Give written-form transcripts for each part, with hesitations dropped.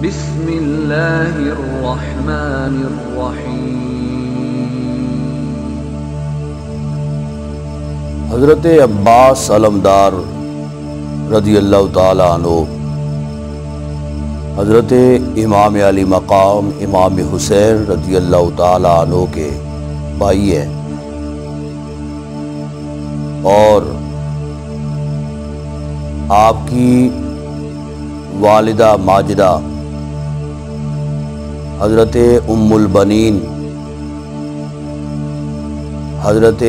بسم اللہ الرحمن الرحیم۔ حضرت عباس علمدار رضی اللہ تعالیٰ عنہ حضرت امام علی مقام امام حسین رضی اللہ تعالیٰ عنہ کے بھائی ہیں، اور آپ کی والدہ ماجدہ حضرت ام البنین حضرت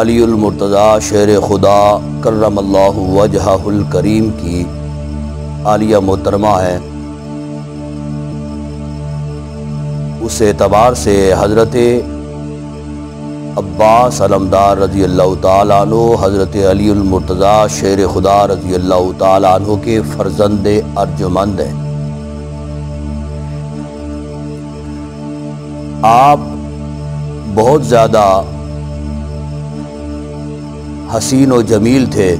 علی المرتضیٰ شیر خدا کرم اللہ وجہہ الکریم کی عالیہ محترمہ ہے۔ اس اعتبار سے حضرت عباس علمدار رضی اللہ تعالیٰ عنہ حضرت علی المرتضیٰ شیر خدا رضی اللہ تعالیٰ عنہ کے فرزند ارجمند ہیں۔ آپ بہت زیادہ حسین و جمیل تھے،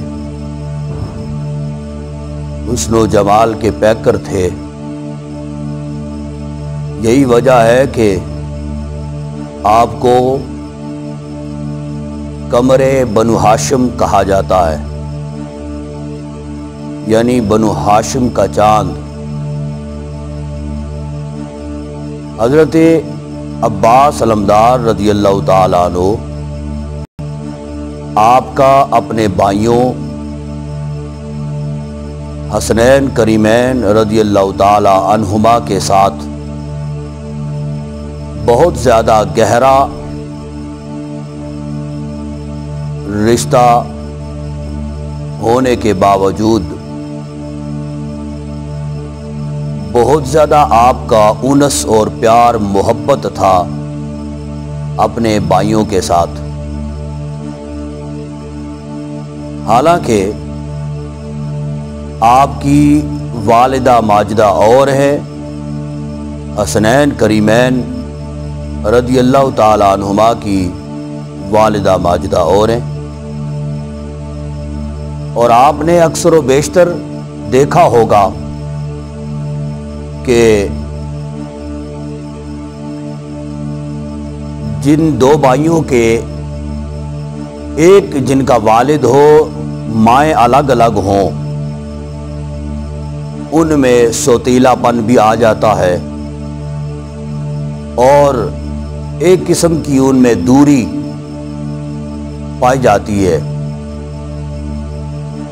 حسن و جمال کے پیکر تھے۔ یہی وجہ ہے کہ آپ کو قمر بنو ہاشم کہا جاتا ہے، یعنی بنو ہاشم کا چاند۔ حضرت عباس علمدار رضی اللہ تعالیٰ عنہ آپ کا اپنے بھائیوں حسنین کریمین رضی اللہ تعالیٰ عنہما کے ساتھ بہت زیادہ گہرا رشتہ ہونے کے باوجود بہت زیادہ آپ کا انس اور پیار محبت تھا اپنے بھائیوں کے ساتھ۔ حالانکہ آپ کی والدہ ماجدہ اور ہیں، حسنین کریمین رضی اللہ تعالیٰ عنہما کی والدہ ماجدہ اور ہیں، اور آپ نے اکثر و بیشتر دیکھا ہوگا کہ جن دو بھائیوں کے ایک جن کا والد ہو مائیں الگ الگ ہوں، ان میں سوتیلا پن بھی آ جاتا ہے اور ایک قسم کی ان میں دوری پائی جاتی ہے۔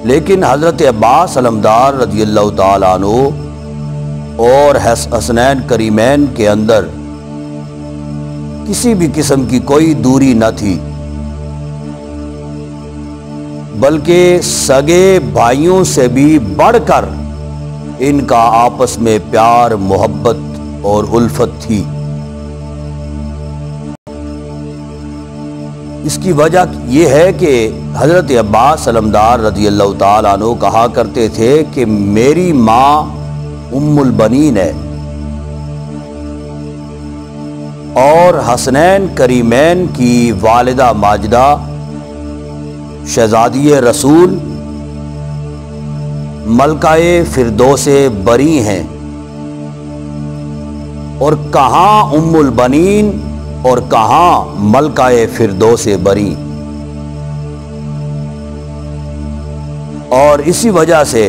لیکن حضرت عباس علمدار رضی اللہ تعالیٰ عنہ اور حسنین کریمین کے اندر کسی بھی قسم کی کوئی دوری نہ تھی، بلکہ سگے بھائیوں سے بھی بڑھ کر ان کا آپس میں پیار محبت اور الفت تھی۔ اس کی وجہ یہ ہے کہ حضرت عباس علمدار رضی اللہ تعالیٰ عنہ کہا کرتے تھے کہ میری ماں ام البنین ہے، اور حسنین کریمین کی والدہ ماجدہ شہزادی رسول ملکہ فردوس بری ہیں۔ اور کہاں ام البنین اور کہاں ملکہ فردوس بری، اور اسی وجہ سے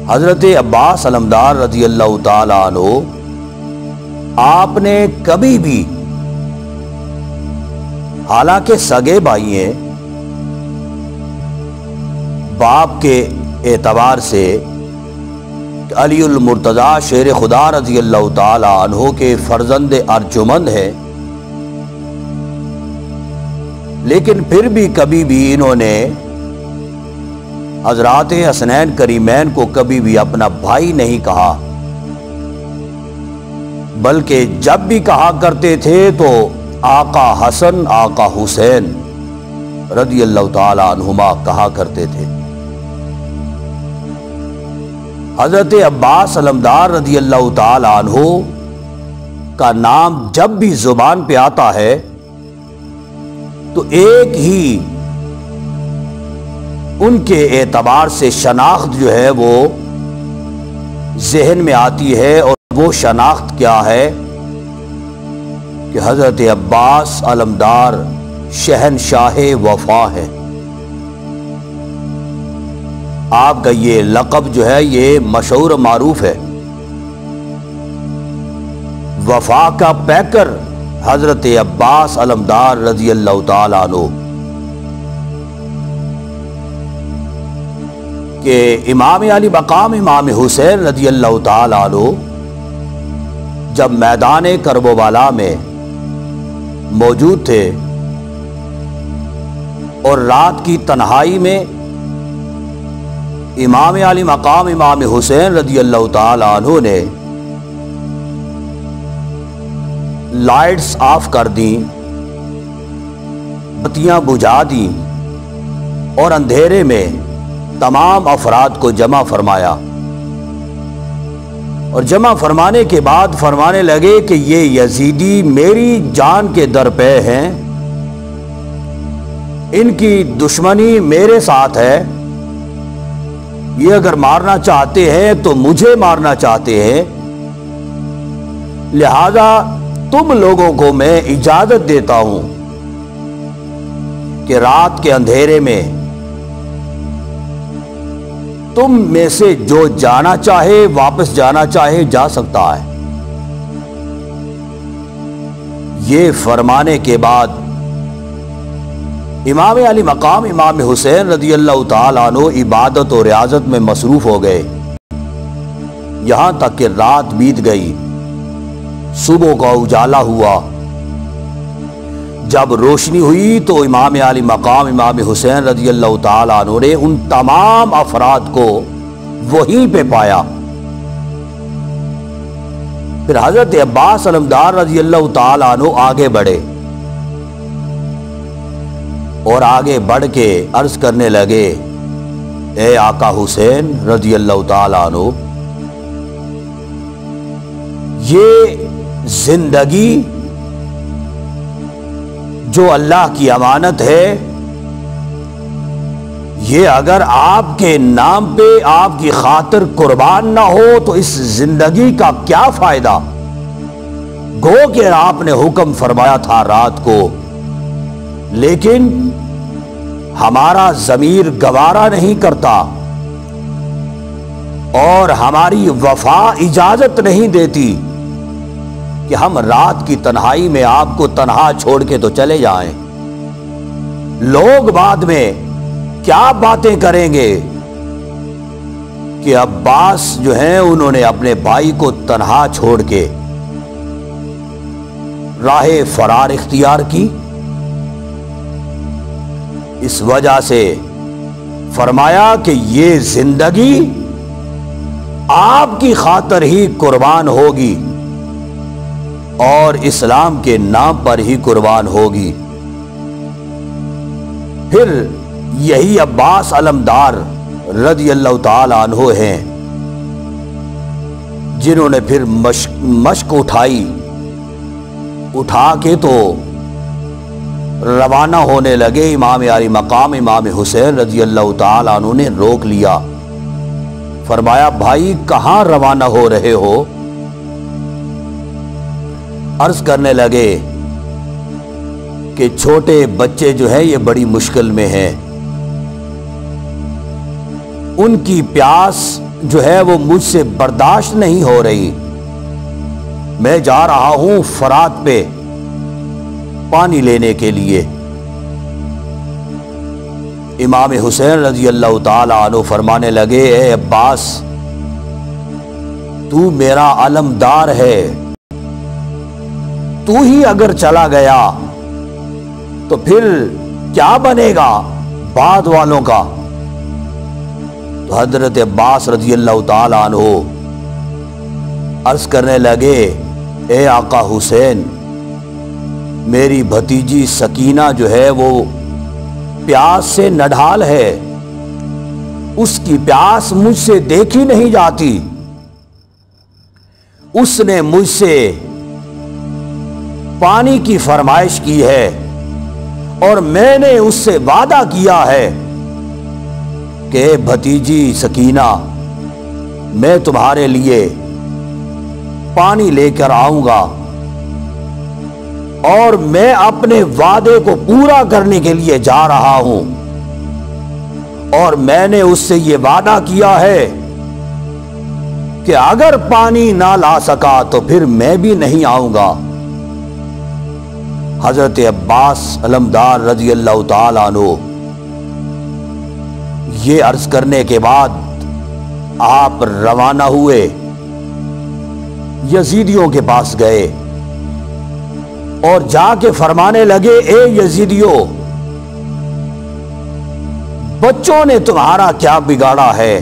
حضرت عباس علمدار رضی اللہ تعالیٰ عنہ آپ نے کبھی بھی، حالانکہ سگے بھائی ہیں، باپ کے اعتبار سے علی المرتضیٰ شیر خدا رضی اللہ تعالیٰ عنہ کے فرزند ارجمند ہیں، لیکن پھر بھی کبھی بھی انہوں نے حضرات حسنین کریمین کو کبھی بھی اپنا بھائی نہیں کہا، بلکہ جب بھی کہا کرتے تھے تو آقا حسن آقا حسین رضی اللہ تعالیٰ عنہما کہا کرتے تھے۔ حضرت عباس علمدار رضی اللہ تعالیٰ عنہ کا نام جب بھی زبان پہ آتا ہے تو ایک ہی ان کے اعتبار سے شناخت جو ہے وہ ذہن میں آتی ہے، اور وہ شناخت کیا ہے کہ حضرت عباس علمدار شہنشاہ وفا ہے۔ آپ کا یہ لقب جو ہے یہ مشہور و معروف ہے، وفا کا پیکر حضرت عباس علمدار رضی اللہ تعالیٰ عنہ، کہ امام علی مقام امام حسین رضی اللہ تعالیٰ عنہ جب میدان کربلا میں موجود تھے اور رات کی تنہائی میں امام علی مقام امام حسین رضی اللہ تعالیٰ عنہ نے لائٹس آف کر دیں، بتیاں بجھا دیں، اور اندھیرے میں تمام افراد کو جمع فرمایا، اور جمع فرمانے کے بعد فرمانے لگے کہ یہ یزیدی میری جان کے در پہ ہیں، ان کی دشمنی میرے ساتھ ہے، یہ اگر مارنا چاہتے ہیں تو مجھے مارنا چاہتے ہیں، لہذا تم لوگوں کو میں اجازت دیتا ہوں کہ رات کے اندھیرے میں تم میں سے جو جانا چاہے واپس جانا چاہے جا سکتا ہے۔ یہ فرمانے کے بعد امام علی مقام امام حسین رضی اللہ تعالیٰ عنہ عبادت و ریاضت میں مصروف ہو گئے، یہاں تک کہ رات بیت گئی، صبح کا اجالا ہوا۔ جب روشنی ہوئی تو امام علی مقام امام حسین رضی اللہ تعالیٰ عنہ نے ان تمام افراد کو وہیں پہ پایا۔ پھر حضرت عباس علمدار رضی اللہ تعالیٰ عنہ آگے بڑھے اور آگے بڑھ کے عرض کرنے لگے، اے آقا حسین رضی اللہ تعالیٰ عنہ، یہ زندگی جو اللہ کی امانت ہے، یہ اگر آپ کے نام پہ آپ کی خاطر قربان نہ ہو تو اس زندگی کا کیا فائدہ؟ گو کہ آپ نے حکم فرمایا تھا رات کو، لیکن ہمارا ضمیر گوارا نہیں کرتا اور ہماری وفا اجازت نہیں دیتی کہ ہم رات کی تنہائی میں آپ کو تنہا چھوڑ کے تو چلے جائیں۔ لوگ بعد میں کیا باتیں کریں گے کہ عباس جو ہیں انہوں نے اپنے بھائی کو تنہا چھوڑ کے راہ فرار اختیار کی۔ اس وجہ سے فرمایا کہ یہ زندگی آپ کی خاطر ہی قربان ہوگی اور اسلام کے نام پر ہی قربان ہوگی۔ پھر یہی عباس علمدار رضی اللہ تعالی عنہ ہیں جنہوں نے پھر مشق اٹھا کے تو روانہ ہونے لگے۔ امام علی مقام امام حسین رضی اللہ تعالی عنہ نے روک لیا، فرمایا بھائی کہاں روانہ ہو رہے ہو؟ عرض کرنے لگے کہ چھوٹے بچے جو ہیں یہ بڑی مشکل میں ہیں، ان کی پیاس جو ہے وہ مجھ سے برداشت نہیں ہو رہی، میں جا رہا ہوں فرات پہ پانی لینے کے لیے۔ امام حسین رضی اللہ تعالی عنہ فرمانے لگے، اے عباس تو میرا علمدار ہے، تو ہی اگر چلا گیا تو پھر کیا بنے گا بعد والوں کا؟ تو حضرت عباس رضی اللہ تعالی عنہ عرض کرنے لگے، اے آقا حسین میری بھتیجی سکینہ جو ہے وہ پیاس سے نڈھال ہے، اس کی پیاس مجھ سے دیکھی نہیں جاتی، اس نے مجھ سے پانی کی فرمائش کی ہے اور میں نے اس سے وعدہ کیا ہے کہ بھتیجی سکینہ میں تمہارے لیے پانی لے کر آؤں گا اور میں اپنے وعدے کو پورا کرنے کے لیے جا رہا ہوں، اور میں نے اس سے یہ وعدہ کیا ہے کہ اگر پانی نہ لا سکا تو پھر میں بھی نہیں آؤں گا۔ حضرت عباس علمدار رضی اللہ تعالیٰ عنہ یہ عرض کرنے کے بعد آپ روانہ ہوئے، یزیدیوں کے پاس گئے اور جا کے فرمانے لگے، اے یزیدیوں، بچوں نے تمہارا کیا بگاڑا ہے؟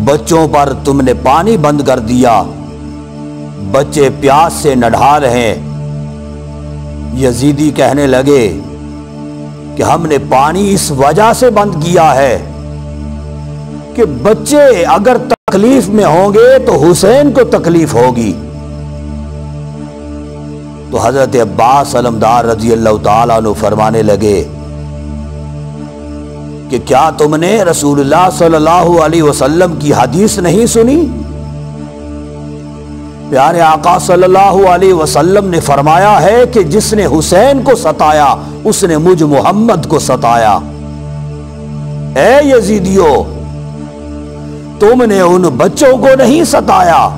بچوں پر تم نے پانی بند کر دیا، بچے پیاس سے نڈھال ہیں۔ یزیدی کہنے لگے کہ ہم نے پانی اس وجہ سے بند کیا ہے کہ بچے اگر تکلیف میں ہوں گے تو حسین کو تکلیف ہوگی۔ تو حضرت عباس علمدار رضی اللہ تعالیٰ عنہ فرمانے لگے کہ کیا تم نے رسول اللہ صلی اللہ علیہ وسلم کی حدیث نہیں سنی؟ پیارے آقا صلی اللہ علیہ وسلم نے فرمایا ہے کہ جس نے حسین کو ستایا اس نے مجھ محمد کو ستایا۔ اے یزیدیوں، تم نے ان بچوں کو نہیں ستایا،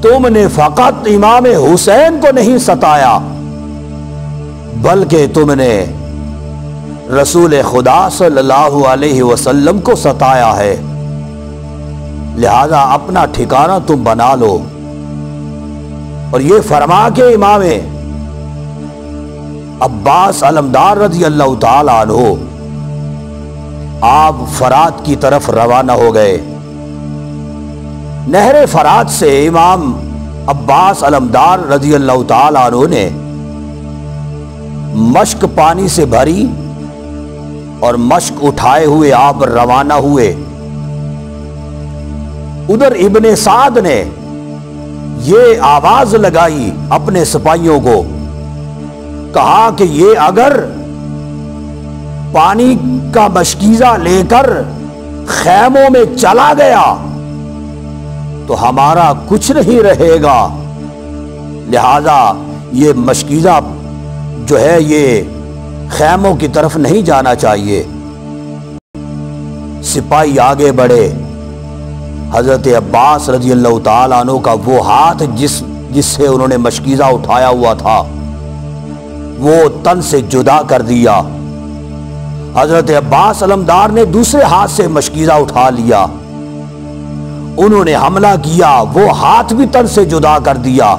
تم نے فقط امام حسین کو نہیں ستایا، بلکہ تم نے رسول خدا صلی اللہ علیہ وسلم کو ستایا ہے، لہذا اپنا ٹھکانہ تم بنا لو۔ اور یہ فرما کے امام عباس علمدار رضی اللہ تعالیٰ عنہ آپ فرات کی طرف روانہ ہو گئے۔ نہر فرات سے امام عباس علمدار رضی اللہ تعالیٰ عنہ نے مشک پانی سے بھری اور مشک اٹھائے ہوئے آپ روانہ ہوئے۔ ادھر ابن سعد نے یہ آواز لگائی اپنے سپاہیوں کو، کہا کہ یہ اگر پانی کا مشکیزہ لے کر خیموں میں چلا گیا تو ہمارا کچھ نہیں رہے گا، لہذا یہ مشکیزہ جو ہے یہ خیموں کی طرف نہیں جانا چاہیے۔ سپاہی آگے بڑھے، حضرت عباس رضی اللہ تعالیٰ عنہ کا وہ ہاتھ جس سے انہوں نے مشکیزہ اٹھایا ہوا تھا وہ تن سے جدا کر دیا۔ حضرت عباس علمدار نے دوسرے ہاتھ سے مشکیزہ اٹھا لیا، انہوں نے حملہ کیا، وہ ہاتھ بھی تن سے جدا کر دیا۔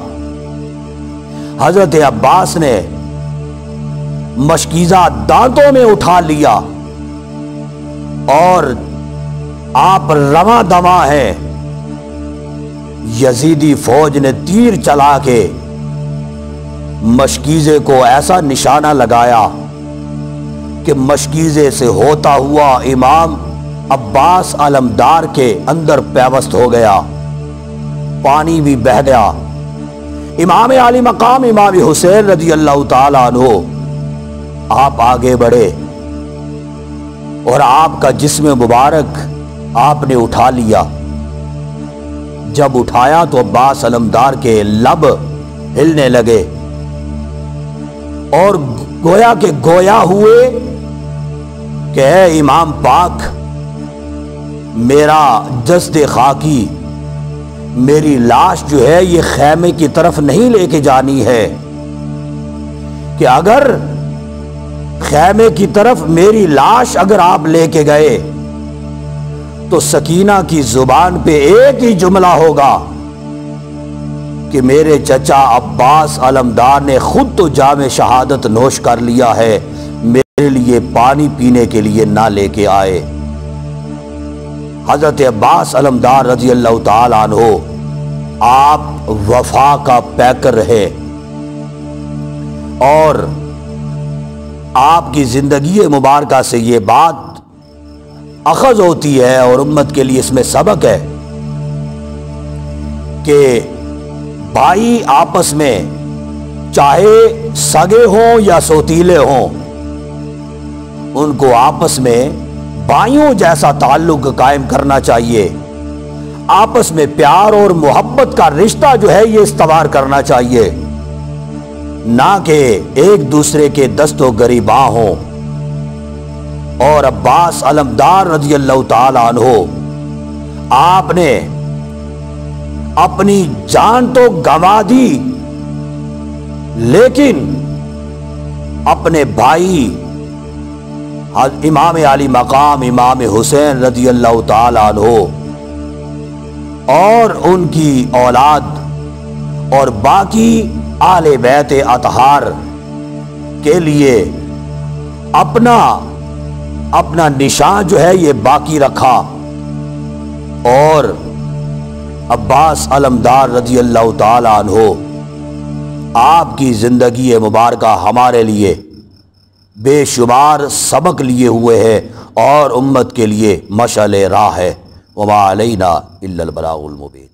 حضرت عباس نے مشکیزہ دانتوں میں اٹھا لیا اور آپ رواں دواں ہیں۔ یزیدی فوج نے تیر چلا کے مشکیزے کو ایسا نشانہ لگایا کہ مشکیزے سے ہوتا ہوا امام عباس علمدار کے اندر پیوست ہو گیا، پانی بھی بہہ گیا۔ امام علی مقام امام حسین رضی اللہ تعالیٰ عنہ آپ آگے بڑھے اور آپ کا جسم مبارک آپ نے اٹھا لیا۔ جب اٹھایا تو عباس علمدار کے لب ہلنے لگے اور گویا کہ گویا ہوئے کہ اے امام پاک، میرا جسد خاکی، میری لاش جو ہے یہ خیمے کی طرف نہیں لے کے جانی ہے، کہ اگر خیمے کی طرف میری لاش اگر آپ لے کے گئے تو سکینہ کی زبان پہ ایک ہی جملہ ہوگا کہ میرے چچا عباس علمدار نے خود تو جام شہادت نوش کر لیا ہے، میرے لیے پانی پینے کے لیے نہ لے کے آئے۔ حضرت عباس علمدار رضی اللہ تعالیٰ عنہ آپ وفا کا پیکر رہے اور آپ کی زندگی مبارکہ سے یہ بات اخذ ہوتی ہے اور امت کے لیے اس میں سبق ہے کہ بھائی آپس میں چاہے سگے ہوں یا سوتیلے ہوں، ان کو آپس میں بھائیوں جیسا تعلق قائم کرنا چاہیے، آپس میں پیار اور محبت کا رشتہ جو ہے یہ استوار کرنا چاہیے، نہ کہ ایک دوسرے کے دست و گریباں ہوں۔ اور عباس علمدار رضی اللہ تعالی عنہ، آپ نے اپنی جان تو گنوا دی، لیکن اپنے بھائی امام علی مقام امام حسین رضی اللہ تعالی عنہ اور ان کی اولاد اور باقی آل بیت اطہار کے لیے اپنا نشان جو ہے یہ باقی رکھا، اور عباس علمدار رضی اللہ تعالی عنہ آپ کی زندگی مبارکہ ہمارے لیے بے شمار سبق لیے ہوئے ہے اور امت کے لیے مشعل راہ ہے۔ وما علینا الا البلاغ المبین۔